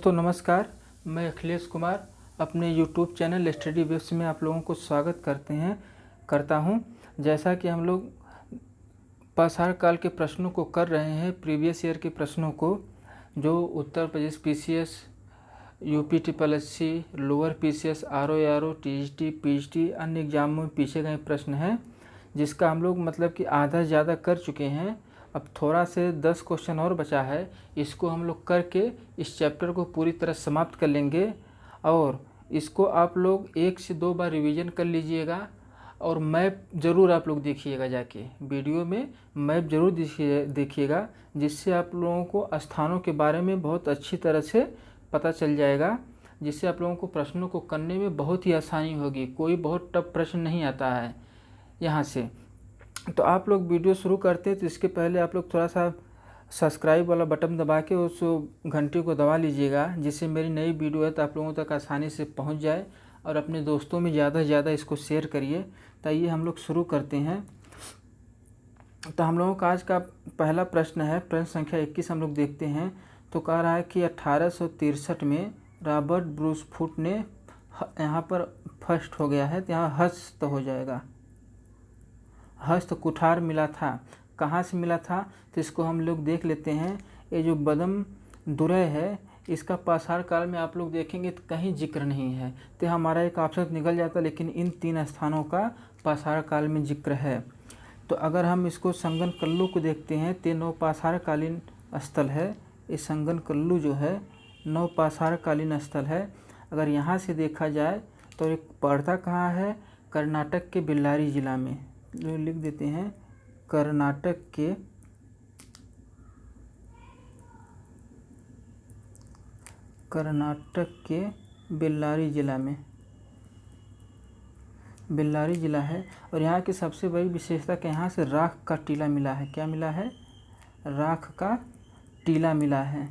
दोस्तों नमस्कार, मैं अखिलेश कुमार अपने YouTube चैनल स्टडी वेब्स में आप लोगों को स्वागत करता हूं। जैसा कि हम लोग पाषाण काल के प्रश्नों को कर रहे हैं, प्रीवियस ईयर के प्रश्नों को, जो Uttar Pradesh PCS, UP TSSC, lower PCS, RO, TGT, PGT अन्य एग्जामों में पूछे गए प्रश्न हैं, जिसका हम लोग मतलब कि आधा ज़्यादा कर चुके हैं। अब थोड़ा से 10 क्वेश्चन और बचा है, इसको हम लोग करके इस चैप्टर को पूरी तरह समाप्त कर लेंगे। और इसको आप लोग 1 से 2 बार रिवीजन कर लीजिएगा और मैप ज़रूर आप लोग देखिएगा, जाके वीडियो में मैप ज़रूर देखिएगा, जिससे आप लोगों को स्थानों के बारे में बहुत अच्छी तरह से पता चल जाएगा, जिससे आप लोगों को प्रश्नों को करने में बहुत ही आसानी होगी। कोई बहुत टफ प्रश्न नहीं आता है यहाँ से। तो आप लोग वीडियो शुरू करते हैं तो इसके पहले आप लोग थोड़ा सा सब्सक्राइब वाला बटन दबा के उस घंटी को दबा लीजिएगा, जिससे मेरी नई वीडियो है तो आप लोगों तक आसानी से पहुंच जाए। और अपने दोस्तों में ज़्यादा से ज़्यादा इसको शेयर करिए। तो ये हम लोग शुरू करते हैं। तो हम लोगों का आज का पहला प्रश्न है, प्रश्न संख्या 21 हम लोग देखते हैं। तो कह रहा है कि 1863 में रॉबर्ट ब्रूसफुट ने यहाँ पर फर्स्ट हो गया है, तो यहाँ हस्त हो जाएगा, हस्त कुठार मिला था। कहाँ से मिला था तो इसको हम लोग देख लेते हैं। ये जो बदम दुरै है, इसका पाषाण काल में आप लोग देखेंगे तो कहीं जिक्र नहीं है, तो हमारा एक ऑप्शन निकल जाता, लेकिन इन 3 स्थानों का पाषाण काल में जिक्र है। तो अगर हम इसको संगनकल्लू को देखते हैं तो नवपाषाण कालीन स्थल है। ये संगनकल्लू जो है नवपाषाण कालीन स्थल है। अगर यहाँ से देखा जाए तो एक पड़ता कहाँ है, कर्नाटक के बेल्लारी ज़िला में, जो लिख देते हैं कर्नाटक के बेल्लारी ज़िला में, बेल्लारी ज़िला है। और यहाँ की सबसे बड़ी विशेषता कि यहाँ से राख का टीला मिला है। क्या मिला है? राख का टीला मिला है।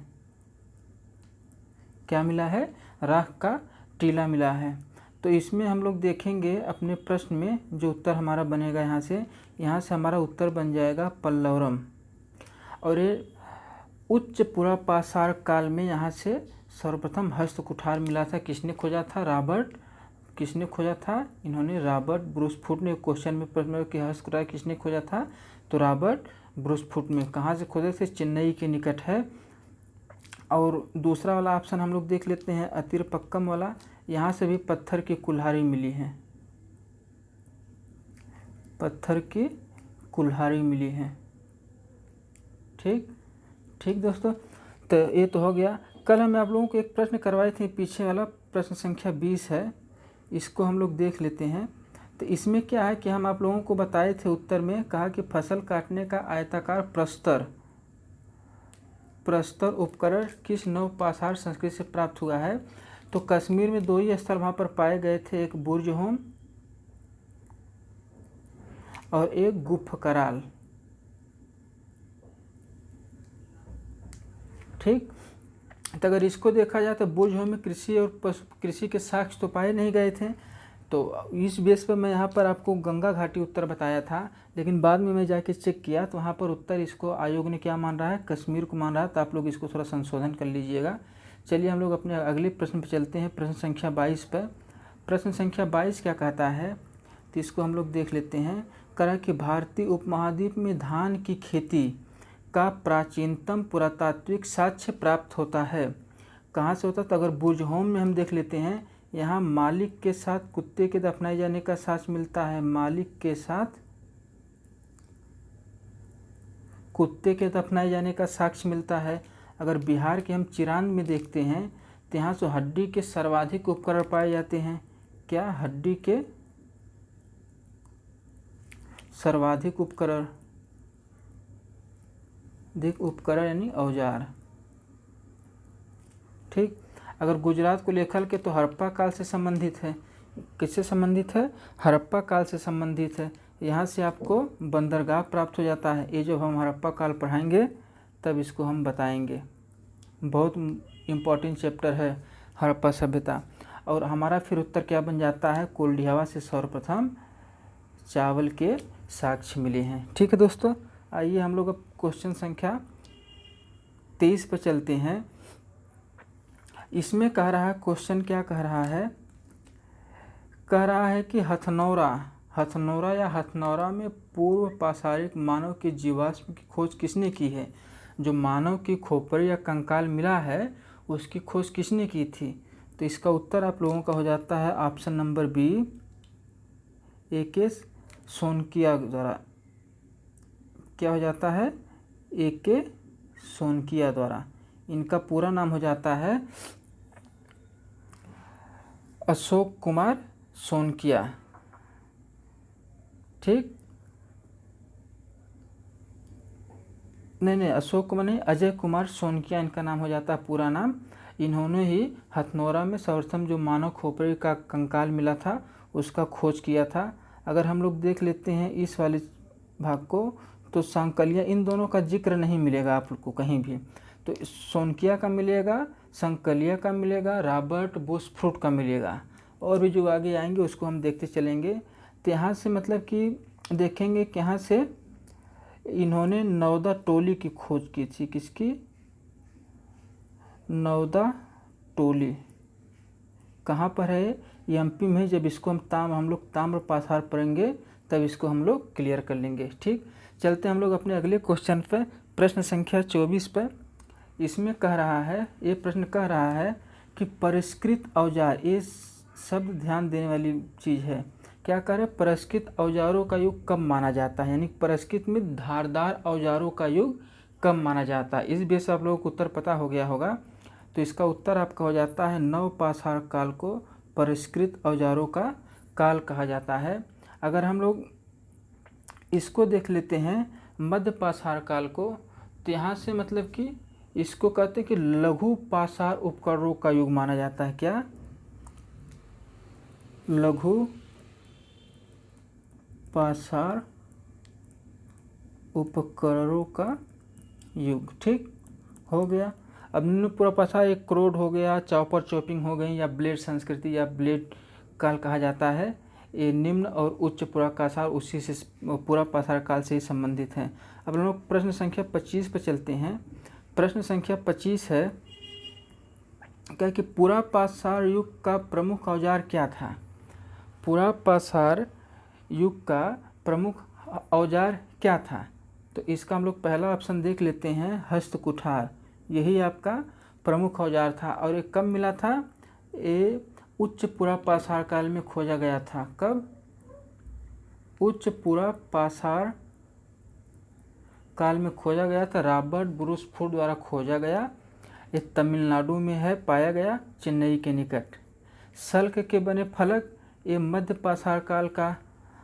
क्या मिला है? राख का टीला मिला है। तो इसमें हम लोग देखेंगे अपने प्रश्न में जो उत्तर हमारा बनेगा, यहाँ से हमारा उत्तर बन जाएगा पल्लवरम। और ये उच्च पुरापाषाण काल में यहाँ से सर्वप्रथम हस्त कुठार मिला था। किसने खोजा था? रॉबर्ट। किसने खोजा था? इन्होंने रॉबर्ट ब्रूसफुट ने क्वेश्चन में प्रश्न कि हस्त कुठार किसने खोजा था? तो रॉबर्ट ब्रूसफुट में। कहाँ से खोजे थे? चेन्नई के निकट है। और दूसरा वाला ऑप्शन हम लोग देख लेते हैं, अतिरपक्कम वाला। यहाँ से भी पत्थर की कुल्हाड़ी मिली है, पत्थर की कुल्हाड़ी मिली है। ठीक दोस्तों, तो ये तो हो गया। कल हम आप लोगों को एक प्रश्न करवाए थे, पीछे वाला प्रश्न संख्या 20 है, इसको हम लोग देख लेते हैं। तो इसमें क्या है कि हम आप लोगों को बताए थे उत्तर में, कहा कि फसल काटने का आयताकार प्रस्तर उपकरण किस नवपाषाण संस्कृति से प्राप्त हुआ है? तो कश्मीर में 2 ही स्थल वहाँ पर पाए गए थे, एक बुर्ज होम और एक गुफ कराल। ठीक, तो अगर इसको देखा जाए तो बुर्ज होम में कृषि और कृषि के साक्ष्य तो पाए नहीं गए थे। तो इस बेस पर मैं यहाँ पर आपको गंगा घाटी उत्तर बताया था, लेकिन बाद में मैं जाके चेक किया तो वहाँ पर उत्तर इसको आयोग ने क्या मान रहा है? कश्मीर को मान रहा है। तो आप लोग इसको थोड़ा संशोधन कर लीजिएगा। चलिए हम लोग अपने अगले प्रश्न पर चलते हैं, प्रश्न संख्या 22 पर। प्रश्न संख्या 22 क्या कहता है तो इसको हम लोग देख लेते हैं। कहा कि भारतीय उपमहाद्वीप में धान की खेती का प्राचीनतम पुरातात्विक साक्ष्य प्राप्त होता है। कहाँ से होता है? तो अगर बुर्ज होम में हम देख लेते हैं, यहाँ मालिक के साथ कुत्ते के दफनाए जाने का साक्ष्य मिलता है। मालिक के साथ कुत्ते के दफनाए जाने का साक्ष्य मिलता है। अगर बिहार के हम चिरांद में देखते हैं तो यहाँ से हड्डी के सर्वाधिक उपकरण पाए जाते हैं। क्या? हड्डी के सर्वाधिक उपकरण, उपकरण यानी औजार। ठीक, अगर गुजरात को लेखल के तो हड़प्पा काल से संबंधित है। किससे संबंधित है? हड़प्पा काल से संबंधित है। यहाँ से आपको बंदरगाह प्राप्त हो जाता है। ये जब हम हड़प्पा काल पढ़ाएंगे तब इसको हम बताएंगे। बहुत इम्पोर्टेंट चैप्टर है हड़प्पा सभ्यता। और हमारा फिर उत्तर क्या बन जाता है? कोल्डियावा से सर्वप्रथम चावल के साक्ष्य मिले हैं। ठीक है दोस्तों, आइए हम लोग अब क्वेश्चन संख्या 23 पर चलते हैं। इसमें कह रहा है, क्वेश्चन क्या कह रहा है, कह रहा है कि हथनौरा या हथनौरा में पूर्व पाषाणिक मानव के जीवाश्म की खोज किसने की है। जो मानव की खोपड़ी या कंकाल मिला है उसकी खोज किसने की थी। तो इसका उत्तर आप लोगों का हो जाता है option number B, A.K. Sonkiya द्वारा। क्या हो जाता है, A.K. सोनकिया द्वारा। इनका पूरा नाम हो जाता है अशोक कुमार सोनकिया। ठीक, नहीं अशोक कुमार नहीं, अजय कुमार सोनकिया इनका नाम हो जाता है पूरा नाम। इन्होंने ही हथनौरा में सर्वप्रथम जो मानव खोपड़ी का कंकाल मिला था उसका खोज किया था। अगर हम लोग देख लेते हैं इस वाले भाग को, तो संकलिया, इन दोनों का जिक्र नहीं मिलेगा आप लोग को कहीं भी। तो सोनकिया का मिलेगा, संकलिया का मिलेगा, रॉबर्ट बुशफ्रूट का मिलेगा, और भी जो आगे आएंगे उसको हम देखते चलेंगे। तो यहाँ से मतलब कि देखेंगे कि यहाँ से इन्होंने नौदा टोली की खोज की थी। किसकी, नौदा टोली कहाँ पर है, ये एमपी में है। जब इसको हम लोग ताम्र पाषाण पढ़ेंगे तब इसको हम लोग क्लियर कर लेंगे। ठीक, चलते हम लोग अपने अगले क्वेश्चन पर, प्रश्न संख्या 24 पर। इसमें कह रहा है, ये प्रश्न कह रहा है कि परिष्कृत औजार, ये शब्द ध्यान देने वाली चीज़ है। क्या कह रहे, परिष्कृत औजारों का युग कब माना जाता है, यानी परिष्कृत में धारदार औजारों का युग कब माना जाता है। इस बेस आप लोगों को उत्तर पता हो गया होगा। तो इसका उत्तर आपका हो जाता है नवपाषाण काल को परिष्कृत औजारों का काल कहा जाता है। अगर हम लोग इसको देख लेते हैं मध्य पाषाण काल को, तो यहाँ से मतलब कि इसको कहते हैं कि लघु पाषाण उपकरणों का युग माना जाता है। क्या, लघु पाषाण उपकरणों का युग। ठीक हो गया। अब निम्न पूरा पाषाण एक क्रोड हो गया, चॉपर चॉपिंग हो गई, या ब्लेड संस्कृति या ब्लेड काल कहा जाता है। ये निम्न और उच्च पुरा पाषाण उसी से पूरा पाषाण काल से ही संबंधित हैं। अब हम लोग प्रश्न संख्या 25 पर चलते हैं। प्रश्न संख्या 25 है, क्या कि पूरा पाषाण युग का प्रमुख औजार क्या था। पूरा पाषाण युग का प्रमुख औजार क्या था। तो इसका हम लोग पहला ऑप्शन देख लेते हैं, हस्तकुठार। यही आपका प्रमुख औजार था, और ये कब मिला था, ये उच्च पुरा पाषाण काल में खोजा गया था। कब, उच्च पुरा पाषाण काल में खोजा गया था, रॉबर्ट बुशफ्रूट द्वारा खोजा गया। ये तमिलनाडु में है, पाया गया चेन्नई के निकट। सल्क के बने फलक, ये मध्य पाषाण काल का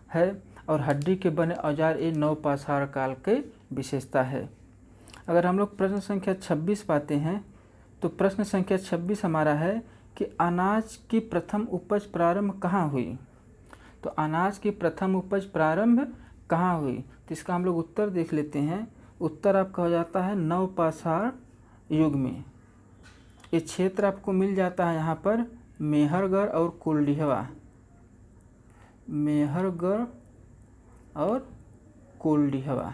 है, और हड्डी के बने औजार ये नवपाषाण काल के विशेषता है। अगर हम लोग प्रश्न संख्या 26 पाते हैं, तो प्रश्न संख्या 26 हमारा है कि अनाज की प्रथम उपज प्रारंभ कहाँ हुई। तो अनाज की प्रथम उपज प्रारंभ कहाँ हुई, तो इसका हम लोग उत्तर देख लेते हैं। उत्तर आपका हो जाता है नवपाषाण युग में। ये क्षेत्र आपको मिल जाता है यहाँ पर मेहरगढ़ और कुलडीहवा, मेहरगढ़ और कुलडीहवा।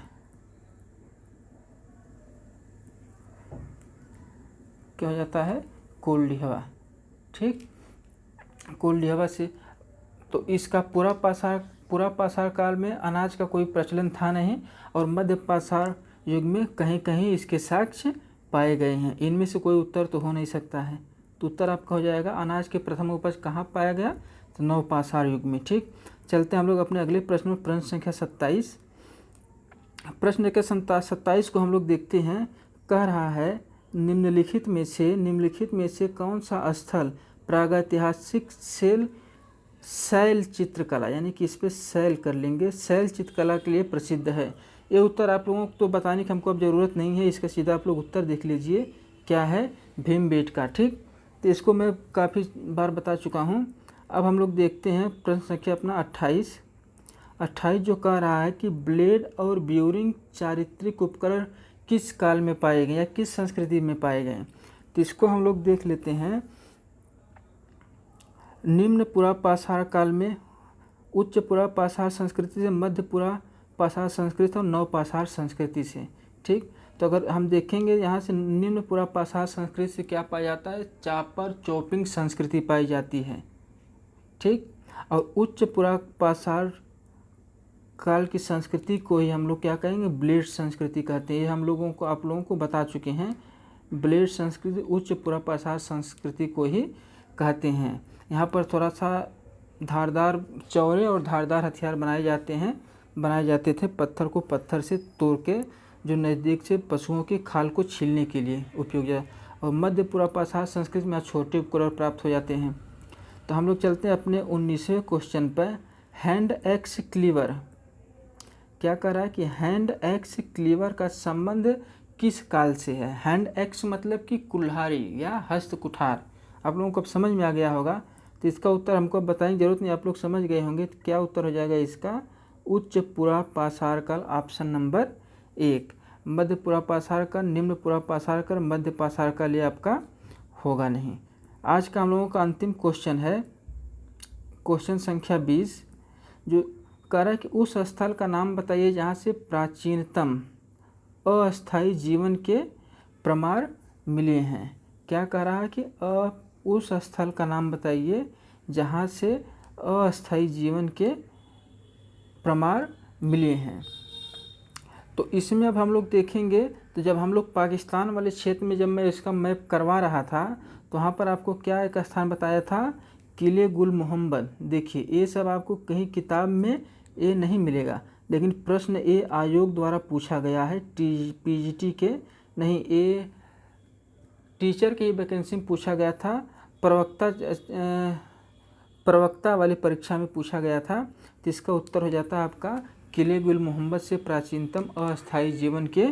क्या हो जाता है, कुलडीहवा। ठीक, कुलडीहवा से। तो इसका पूरा पाषाण काल में अनाज का कोई प्रचलन था नहीं, और मध्य पाषाण युग में कहीं कहीं इसके साक्ष्य पाए गए हैं। इनमें से कोई उत्तर तो हो नहीं सकता है। तो उत्तर आपका हो जाएगा अनाज के प्रथम उपज कहाँ पाया गया, तो नवपाषाण युग में। ठीक, चलते हैं हम लोग अपने अगले प्रश्न में, प्रश्न संख्या 27। प्रश्न के 27 को हम लोग देखते हैं। कह रहा है निम्नलिखित में से कौन सा स्थल प्रागैतिहासिक शैल चित्रकला, यानी कि इस पर शैल कर लेंगे, शैल चित्रकला के लिए प्रसिद्ध है। ये उत्तर आप लोगों को तो बताने की हमको अब ज़रूरत नहीं है, इसका सीधा आप लोग उत्तर देख लीजिए। क्या है, भीमबेटका। ठीक, तो इसको मैं काफ़ी बार बता चुका हूँ। अब हम लोग देखते हैं प्रश्न संख्या अपना 28 जो कह रहा है कि ब्लेड और ब्यूरिंग चारित्रिक उपकरण किस काल में पाए गए या किस संस्कृति में पाए गए। तो इसको हम लोग देख लेते हैं। निम्न पुरा पाषाण काल में उच्च पुरा पाषाण संस्कृति से, मध्य पुरा पाषाण संस्कृति और नवपाषाण संस्कृति से। ठीक, तो अगर हम देखेंगे यहाँ से निम्न पुरापाषाण संस्कृति से क्या पाया जाता है, चापर चॉपिंग संस्कृति पाई जाती है, ठीक। और उच्च पुरापाषाण काल की संस्कृति को ही हम लोग क्या कहेंगे, ब्लेड संस्कृति कहते हैं। ये हम लोगों को, आप लोगों को बता चुके हैं, ब्लेड संस्कृति उच्च पुरापाषाण संस्कृति को ही कहते हैं। यहाँ पर थोड़ा सा धारदार, चौड़े और धारदार हथियार बनाए जाते थे, पत्थर को पत्थर से तोड़ के जो नज़दीक से पशुओं की खाल को छीलने के लिए उपयोग किया। और मध्य पुरापाषाण संस्कृति में छोटे उपकरण प्राप्त हो जाते हैं। तो हम लोग चलते हैं अपने 19वें क्वेश्चन पर। हैंड एक्स क्लीवर क्या कह रहा है कि हैंड एक्स क्लीवर का संबंध किस काल से है। हैंड एक्स मतलब कि कुल्हाड़ी या हस्त कुठार। आप लोगों को अब समझ में आ गया होगा, तो इसका उत्तर हमको बताने की जरूरत नहीं, आप लोग समझ गए होंगे। तो क्या उत्तर हो जाएगा इसका, उच्च पुरापाषाण काल, ऑप्शन नंबर 1। मध्य पुरापाषाण काल, निम्न पुरापाषाण काल, मध्य पाषाण काल, ये आपका होगा नहीं। आज का हम लोगों का अंतिम क्वेश्चन है क्वेश्चन संख्या 20, जो कह रहा है कि उस स्थल का नाम बताइए जहाँ से प्राचीनतम अस्थायी जीवन के प्रमाण मिले हैं। क्या कह रहा है कि उस स्थल का नाम बताइए जहाँ से अस्थायी जीवन के प्रमाण मिले हैं। तो इसमें अब हम लोग देखेंगे, तो जब हम लोग पाकिस्तान वाले क्षेत्र में जब मैं इसका मैप करवा रहा था, तो वहाँ पर आपको क्या एक स्थान बताया था, किले गुल मोहम्मद। देखिए ये सब आपको कहीं किताब में ये नहीं मिलेगा, लेकिन प्रश्न ये आयोग द्वारा पूछा गया है, पीजीटी के नहीं, ये टीचर की वैकेंसी में पूछा गया था, प्रवक्ता वाली परीक्षा में पूछा गया था। तो इसका उत्तर हो जाता है आपका किले गुल मोहम्मद से प्राचीनतम अस्थायी जीवन के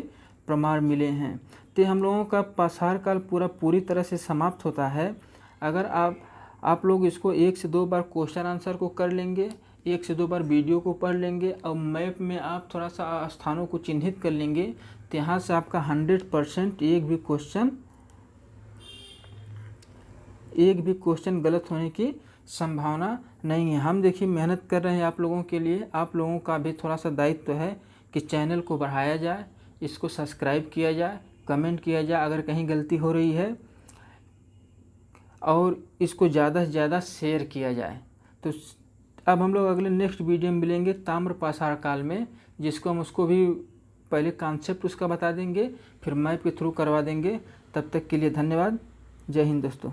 प्रमाण मिले हैं। तो हम लोगों का पाषाण काल पूरी तरह से समाप्त होता है। अगर आप लोग इसको 1 से 2 बार क्वेश्चन आंसर को कर लेंगे, 1 से 2 बार वीडियो को पढ़ लेंगे और मैप में आप थोड़ा सा स्थानों को चिन्हित कर लेंगे, तो यहाँ से आपका 100% एक भी क्वेश्चन गलत होने की संभावना नहीं है। हम देखिए मेहनत कर रहे हैं आप लोगों के लिए। आप लोगों का भी थोड़ा सा दायित्व तो है कि चैनल को बढ़ाया जाए, इसको सब्सक्राइब किया जाए, कमेंट किया जाए अगर कहीं गलती हो रही है, और इसको ज़्यादा से ज़्यादा शेयर किया जाए। तो अब हम लोग अगले नेक्स्ट वीडियो में मिलेंगे ताम्रपाषाण काल में, जिसको हम उसको भी पहले कॉन्सेप्ट उसका बता देंगे, फिर मैप के थ्रू करवा देंगे। तब तक के लिए धन्यवाद। जय हिंद दोस्तों।